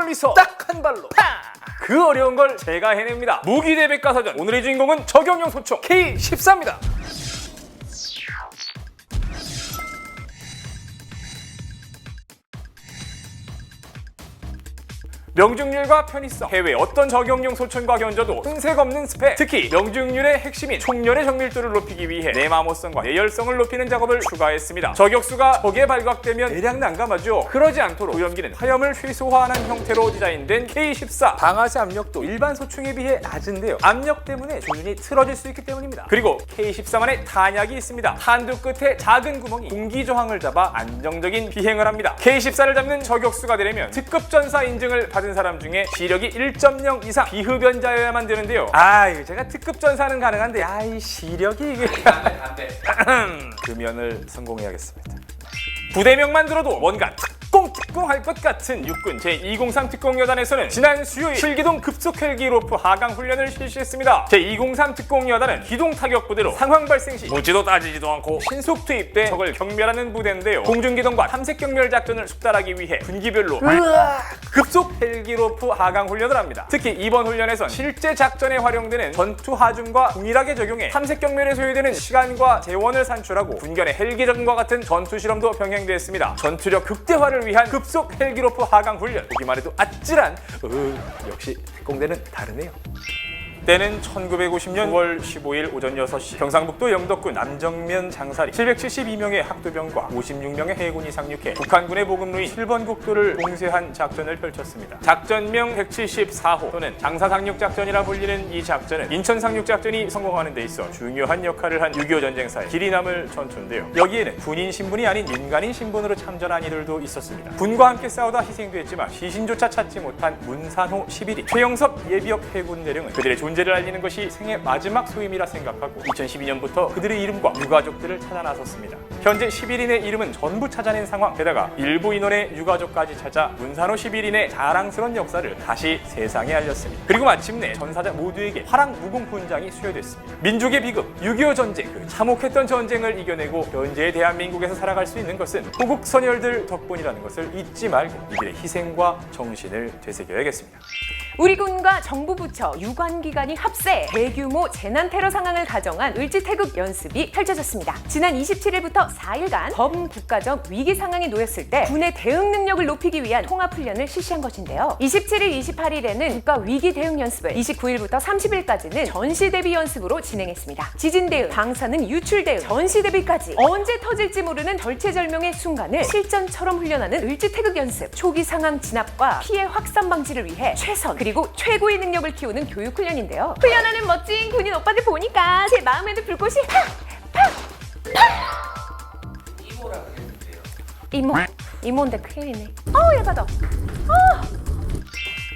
멀리서 딱 한 발로 그 어려운 걸 제가 해냅니다. 무기대 백과사전 오늘의 주인공은 저격용 소총 K14입니다. 명중률과 편의성, 해외 어떤 저격용 소총과 견져도 흔색 없는 스펙, 특히 명중률의 핵심인 총열의 정밀도를 높이기 위해 내마모성과 내열성을 높이는 작업을 추가했습니다. 저격수가 적에 발각되면 대량 난감하죠. 그러지 않도록 오염기는 화염을 최소화하는 형태로 디자인된 K14. 방아쇠 압력도 일반 소총에 비해 낮은데요. 압력 때문에 조준이 틀어질 수 있기 때문입니다. 그리고 K14만의 탄약이 있습니다. 탄두 끝에 작은 구멍이 공기 저항을 잡아 안정적인 비행을 합니다. K14를 잡는 저격수가 되려면 특급 전사 인증을 받은 사람 중에 시력이 1.0 이상 비흡연자여야만 되는데요. 제가 특급 전사는 가능한데 이 시력이 이게 금연을 성공해야겠습니다. 부대명만 들어도 뭔가 특공할 것 같은 육군 제203 특공여단에서는 지난 수요일 실기동 급속 헬기 로프 하강 훈련을 실시했습니다. 제203 특공여단은 기동 타격 부대로 상황 발생 시 묻지도 따지지도 않고 신속 투입돼 적을 경멸하는 부대인데요. 공중기동과 탐색 경멸 작전을 숙달하기 위해 분기별로 급속 헬기 로프 하강 훈련을 합니다. 특히 이번 훈련에선 실제 작전에 활용되는 전투 하중과 동일하게 적용해 탐색 경멸에 소요되는 시간과 재원을 산출하고 군견의 헬기전과 같은 전투 실험도 병행됐습니다. 전투력 극대화를 위한 급속 헬기로프 하강 훈련, 보기만 해도 아찔한 역시 특공대는 다르네요. 때는 1950년 9월 15일 오전 6시 경상북도 영덕군 남정면 장사리 772명의 학도병과 56명의 해군이 상륙해 북한군의 보급로인 7번 국도를 봉쇄한 작전을 펼쳤습니다. 작전명 174호 또는 장사 상륙 작전이라 불리는 이 작전은 인천 상륙 작전이 성공하는 데 있어 중요한 역할을 한 6.25 전쟁사의 길이 남을 전투인데요. 여기에는 군인 신분이 아닌 민간인 신분으로 참전한 이들도 있었습니다. 군과 함께 싸우다 희생도 했지만 시신조차 찾지 못한 문산호 11인 최영섭 예비역 해군 대령은 그들의 존재를 알리는 것이 생애 마지막 소임이라 생각하고 2012년부터 그들의 이름과 유가족들을 찾아 나섰습니다. 현재 11인의 이름은 전부 찾아낸 상황, 게다가 일부 인원의 유가족까지 찾아 문산호 11인의 자랑스러운 역사를 다시 세상에 알렸습니다. 그리고 마침내 전사자 모두에게 화랑 무공훈장이 수여됐습니다. 민족의 비극, 6.25 전쟁, 그 참혹했던 전쟁을 이겨내고 현재의 대한민국에서 살아갈 수 있는 것은 호국 선열들 덕분이라는 것을 잊지 말고 이들의 희생과 정신을 되새겨야겠습니다. 우리 군과 정부 부처, 유관기관이 합세 대규모 재난 테러 상황을 가정한 을지태극 연습이 펼쳐졌습니다. 지난 27일부터 4일간 범국가적 위기 상황에 놓였을 때 군의 대응 능력을 높이기 위한 통합훈련을 실시한 것인데요. 27일, 28일에는 국가 위기 대응 연습을, 29일부터 30일까지는 전시 대비 연습으로 진행했습니다. 지진 대응, 방사능 유출 대응, 전시 대비까지 언제 터질지 모르는 절체절명의 순간을 실전처럼 훈련하는 을지태극 연습, 초기 상황 진압과 피해 확산 방지를 위해 최선 그리고 최고의 능력을 키우는 교육훈련인데요. 훈련하는 멋진 군인 오빠들 보니까 제 마음에도 불꽃이 이모라 그랬는데요. 이모인데 큰일이네. 열받아.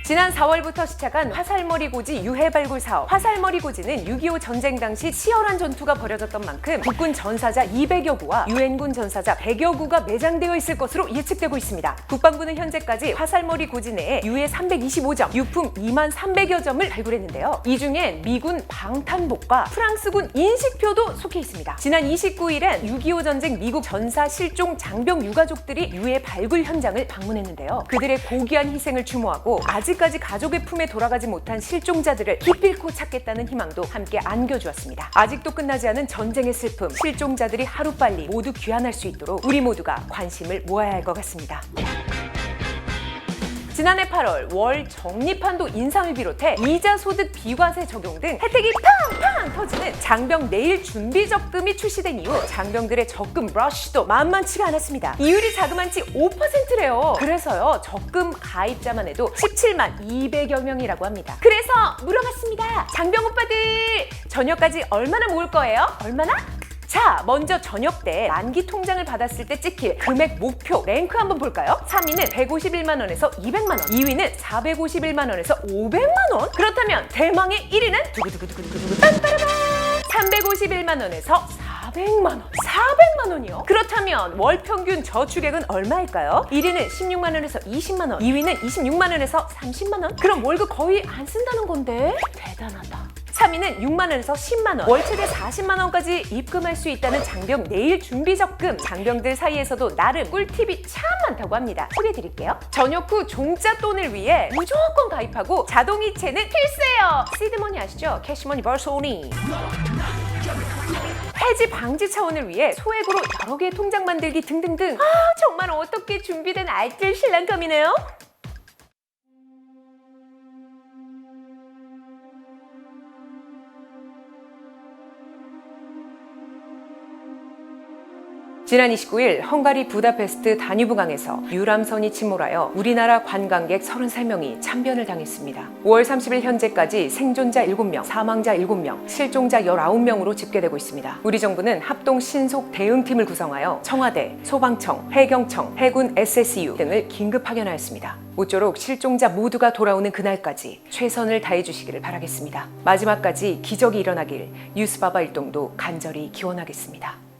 지난 4월부터 시작한 화살머리 고지 유해 발굴 사업. 화살머리 고지는 6.25 전쟁 당시 치열한 전투가 벌어졌던 만큼 국군 전사자 200여 구와 유엔군 전사자 100여 구가 매장되어 있을 것으로 예측되고 있습니다. 국방부는 현재까지 화살머리 고지 내에 유해 325점, 유품 2만 300여 점을 발굴했는데요. 이 중엔 미군 방탄복과 프랑스군 인식표도 속해 있습니다. 지난 29일엔 6.25 전쟁 미국 전사 실종 장병 유가족들이 유해 발굴 현장을 방문했는데요. 그들의 고귀한 희생을 추모하고 아직까지 가족의 품에 돌아가지 못한 실종자들을 기필코 찾겠다는 희망도 함께 안겨주었습니다. 아직도 끝나지 않은 전쟁의 슬픔, 실종자들이 하루빨리 모두 귀환할 수 있도록 우리 모두가 관심을 모아야 할 것 같습니다. 지난해 8월 월 적립한도 인상을 비롯해 이자 소득 비과세 적용 등 혜택이 팡팡 터지는 장병 내일 준비 적금이 출시된 이후 장병들의 적금 러쉬도 만만치가 않았습니다. 이율이 자그만치 5%래요. 그래서요, 적금 가입자만 해도 17만 200여 명이라고 합니다. 그래서 물어봤습니다. 장병 오빠들 저녁까지 얼마나 모을 거예요? 얼마나? 자, 먼저 저녁 때 만기 통장을 받았을 때 찍힐 금액 목표 랭크 한번 볼까요? 3위는 151만 원에서 200만 원, 2위는 451만 원에서 500만 원? 그렇다면 대망의 1위는 두구두구두구두구 빰빠라밤 351만 원에서 400만 원. 400만 원이요? 그렇다면 월 평균 저축액은 얼마일까요? 1위는 16만 원에서 20만 원, 2위는 26만 원에서 30만 원? 그럼 월급 거의 안 쓴다는 건데? 대단하다. 3위는 6만 원에서 10만 원, 월 최대 40만 원까지 입금할 수 있다는 장병 내일 준비 적금. 장병들 사이에서도 나름 꿀팁이 참 많다고 합니다. 소개해드릴게요. 전역 후 종잣돈을 위해 무조건 가입하고 자동이체는 필수예요. 시드머니 아시죠? 캐시머니 벌소니. 해지 방지 차원을 위해 소액으로 여러 개의 통장 만들기 등등등. 정말 어떻게 준비된 알뜰 신랑감이네요. 지난 29일 헝가리 부다페스트 다뉴브강에서 유람선이 침몰하여 우리나라 관광객 33명이 참변을 당했습니다. 5월 30일 현재까지 생존자 7명, 사망자 7명, 실종자 19명으로 집계되고 있습니다. 우리 정부는 합동 신속 대응팀을 구성하여 청와대, 소방청, 해경청, 해군 SSU 등을 긴급 파견하였습니다. 모쪼록 실종자 모두가 돌아오는 그날까지 최선을 다해 주시기를 바라겠습니다. 마지막까지 기적이 일어나길 뉴스바바 일동도 간절히 기원하겠습니다.